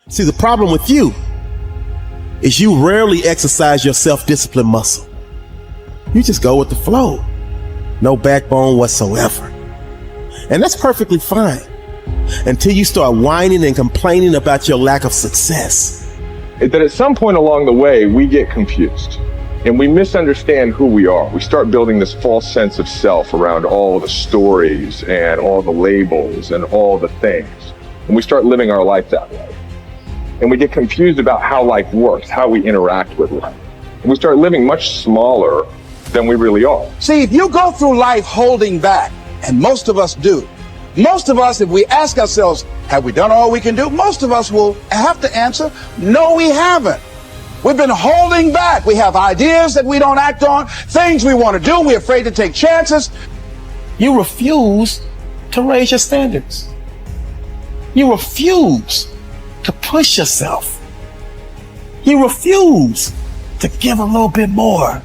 See, the problem with you is you rarely exercise your self-discipline muscle. You just go with the flow. No backbone whatsoever. And that's perfectly fine until you start whining and complaining about your lack of success. That at some point along the way, we get confused and we misunderstand who we are. We start building this false sense of self around all the stories and all the labels and all the things. And we start living our life that way. And we get confused about how life works, how we interact with life. And we start living much smaller than we really are. See, if you go through life holding back, and most of us do, most of us, if we ask ourselves, have we done all we can do? Most of us will have to answer, no, we haven't. We've been holding back. We have ideas that we don't act on, things we want to do. We're afraid to take chances. You refuse to raise your standards. You refuse to push yourself. You refuse to give a little bit more,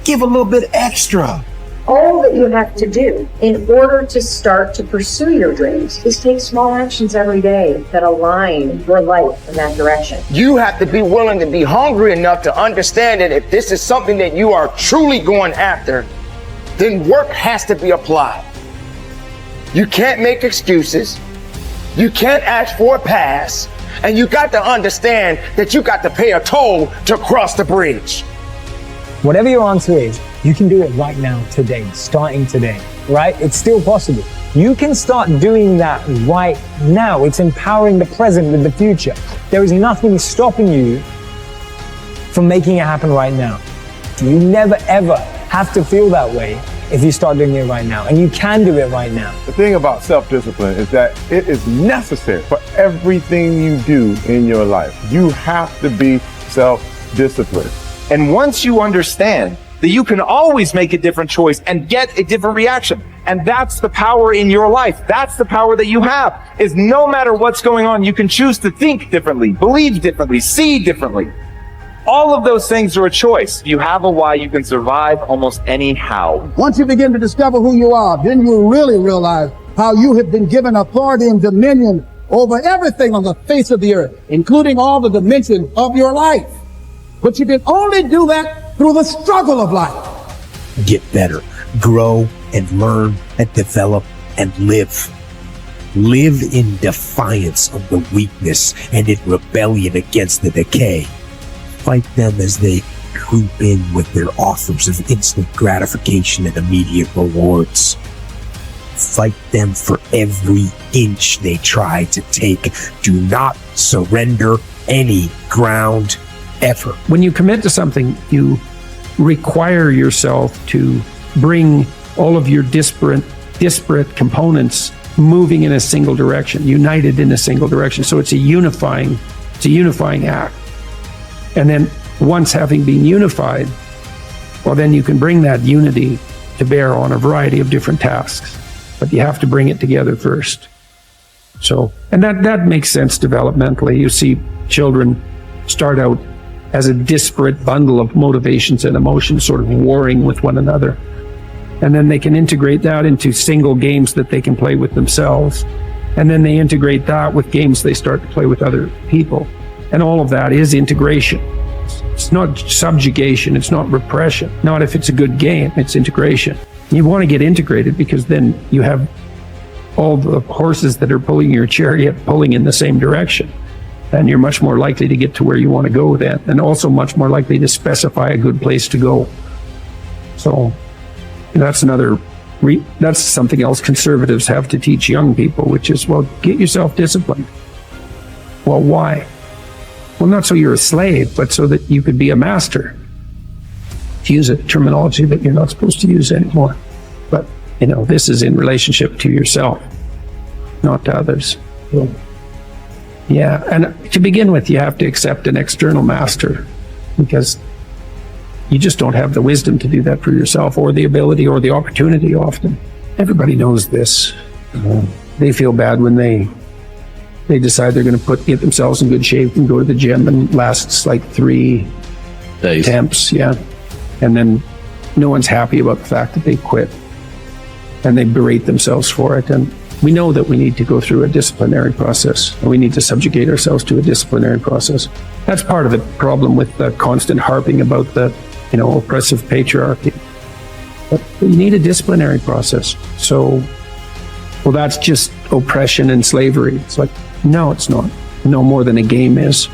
give a little bit extra. All that you have to do in order to start to pursue your dreams is take small actions every day that align your life in that direction. You have to be willing to be hungry enough to understand that if this is something that you are truly going after, then work has to be applied. You can't make excuses. You can't ask for a pass. And you got to understand that you got to pay a toll to cross the bridge. Whatever your answer is, you can do it right now, today, starting today, right? It's still possible. You can start doing that right now. It's empowering the present with the future. There is nothing stopping you from making it happen right now. You never ever have to feel that way if you start doing it right now, and you can do it right now. The thing about self-discipline is that it is necessary for everything you do in your life. You have to be self-disciplined. And once you understand that you can always make a different choice and get a different reaction, and that's the power in your life. That's the power that you have, is no matter what's going on, you can choose to think differently, believe differently, see differently. All of those things are a choice. If you have a why, you can survive almost any how. Once you begin to discover who you are, then you really realize how you have been given authority and dominion over everything on the face of the earth, including all the dimensions of your life. But you can only do that through the struggle of life. Get better, grow and learn and develop and live. Live in defiance of the weakness and in rebellion against the decay. Fight them as they creep in with their offers of instant gratification and immediate rewards. Fight them for every inch they try to take. Do not surrender any ground ever. When you commit to something, you require yourself to bring all of your disparate components moving in a single direction, united in a single direction. So it's a unifying act. And then once having been unified, well, then you can bring that unity to bear on a variety of different tasks. But you have to bring it together first. So, and that makes sense developmentally. You see children start out as a disparate bundle of motivations and emotions sort of warring with one another. And then they can integrate that into single games that they can play with themselves. And then they integrate that with games they start to play with other people. And all of that is integration. It's not subjugation, it's not repression. Not if it's a good game, it's integration. You want to get integrated because then you have all the horses that are pulling your chariot pulling in the same direction. And you're much more likely to get to where you want to go then, and also much more likely to specify a good place to go. So that's that's something else conservatives have to teach young people, which is, well, get yourself disciplined. Well, why? Well, not so you're a slave, but so that you could be a master. To use a terminology that you're not supposed to use anymore. But, this is in relationship to yourself, not to others. Yeah, and to begin with, you have to accept an external master because you just don't have the wisdom to do that for yourself, or the ability or the opportunity often. Everybody knows this. They feel bad when they decide they're going to get themselves in good shape and go to the gym, and lasts like 3 days. Attempts, yeah. And then no one's happy about the fact that they quit, and they berate themselves for it. And We know that we need to go through a disciplinary process, and we need to subjugate ourselves to a disciplinary process. That's part of the problem with the constant harping about the, oppressive patriarchy. But you need a disciplinary process. So, well, that's just oppression and slavery. It's like, no, it's not. No more than a game is.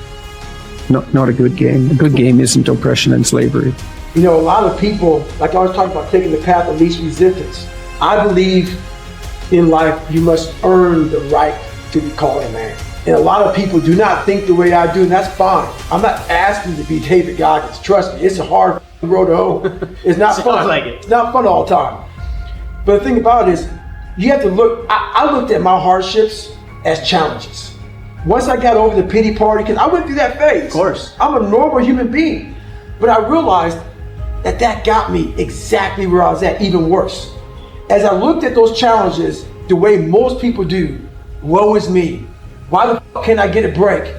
Not a good game. A good game isn't oppression and slavery. A lot of people, like I was talking about, taking the path of least resistance. I believe in life you must earn the right to be called a man. And a lot of people do not think the way I do, and that's fine. I'm not asking to be David Goggins. Trust me, it's a hard road to hoe. It's not fun. Like it. It's not fun all the time. But the thing about it is, you have to look, I looked at my hardships as challenges. Once I got over the pity party, because I went through that phase. Of course. I'm a normal human being. But I realized that got me exactly where I was at, even worse. As I looked at those challenges the way most people do, woe is me. Why the fuck can't I get a break?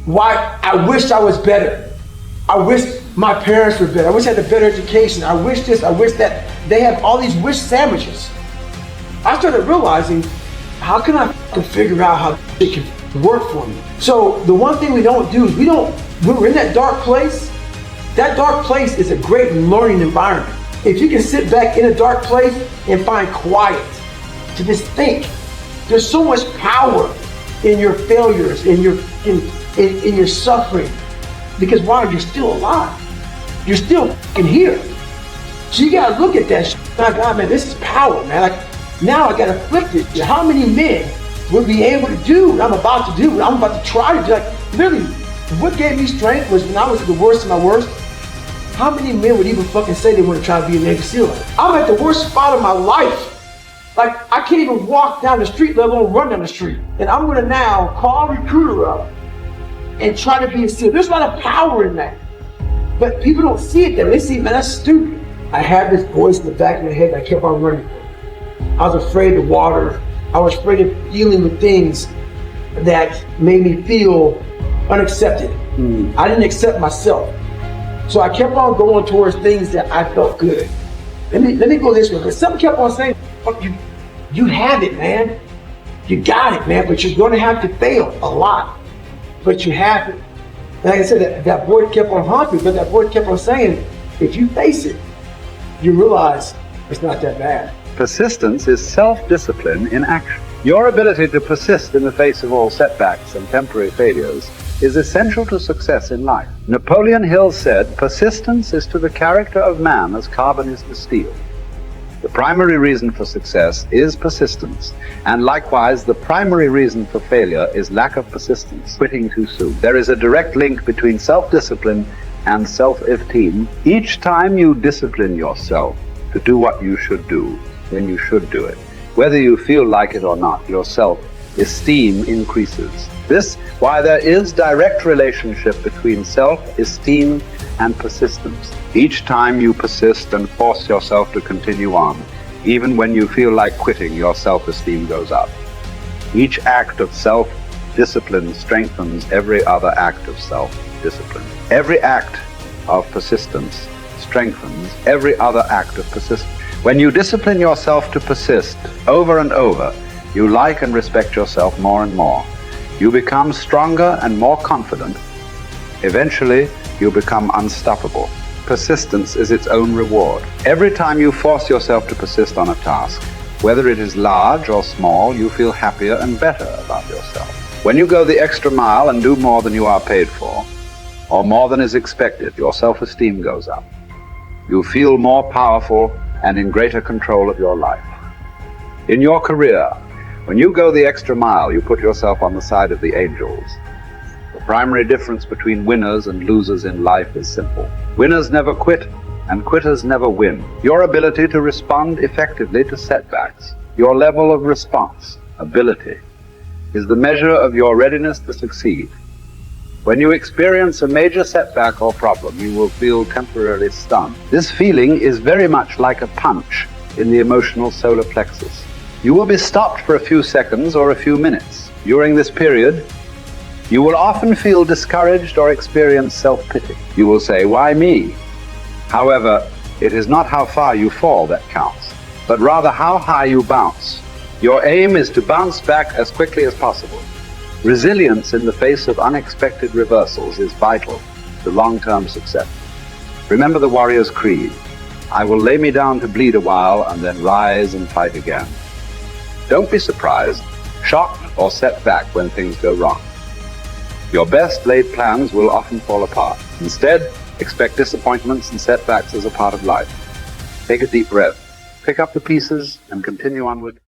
Why? I wished I was better. I wish my parents were better. I wish I had a better education. I wish this, I wish that. They have all these wish sandwiches. I started realizing, how can I figure out how it can work for me? So the one thing we don't do is when we're in that dark place is a great learning environment. If you can sit back in a dark place and find quiet to just think, there's so much power in your failures, in your suffering. Because why? You're still alive. You're still fucking here. So you gotta look at that shit. My God, man, this is power, man. Like, now I got afflicted. How many men would be able to do what I'm about to do, what I'm about to try to do? Like, literally, what gave me strength was when I was at the worst of my worst. How many men would even fucking say they want to try to be a Navy SEAL? I'm at the worst spot of my life. Like, I can't even walk down the street, let alone run down the street. And I'm gonna now call a recruiter up and try to be a SEAL. There's a lot of power in that. But people don't see it there. They see, man, that's stupid. I had this voice in the back of my head that I kept on running. I was afraid of water. I was afraid of dealing with things that made me feel unaccepted. I didn't accept myself. So I kept on going towards things that I felt good. Let me go this way, because something kept on saying, fuck you, you have it, man. You got it, man, but you're gonna have to fail a lot. But you have it. And like I said, that voice kept on haunting me, but that voice kept on saying, if you face it, you realize it's not that bad. Persistence is self-discipline in action. Your ability to persist in the face of all setbacks and temporary failures is essential to success in life. Napoleon Hill said, persistence is to the character of man as carbon is to steel. The primary reason for success is persistence, and likewise the primary reason for failure is lack of persistence, quitting too soon. There is a direct link between self-discipline and self-esteem. Each time you discipline yourself to do what you should do, then you should do it. Whether you feel like it or not, your self-esteem increases. This, why there is direct relationship between self-esteem and persistence. Each time you persist and force yourself to continue on, even when you feel like quitting, your self-esteem goes up. Each act of self-discipline strengthens every other act of self-discipline. Every act of persistence strengthens every other act of persistence. When you discipline yourself to persist over and over, you like and respect yourself more and more. You become stronger and more confident. Eventually, you become unstoppable. Persistence is its own reward. Every time you force yourself to persist on a task, whether it is large or small, you feel happier and better about yourself. When you go the extra mile and do more than you are paid for, or more than is expected, your self-esteem goes up. You feel more powerful and in greater control of your life. In your career, when you go the extra mile, you put yourself on the side of the angels. The primary difference between winners and losers in life is simple. Winners never quit, and quitters never win. Your ability to respond effectively to setbacks, your level of response, ability, is the measure of your readiness to succeed. When you experience a major setback or problem, you will feel temporarily stunned. This feeling is very much like a punch in the emotional solar plexus. You will be stopped for a few seconds or a few minutes. During this period, you will often feel discouraged or experience self-pity. You will say, "Why me?" However, it is not how far you fall that counts, but rather how high you bounce. Your aim is to bounce back as quickly as possible. Resilience in the face of unexpected reversals is vital to long-term success. Remember the warrior's creed. I will lay me down to bleed a while and then rise and fight again. Don't be surprised, shocked, or set back when things go wrong. Your best laid plans will often fall apart. Instead, expect disappointments and setbacks as a part of life. Take a deep breath, pick up the pieces, and continue onward.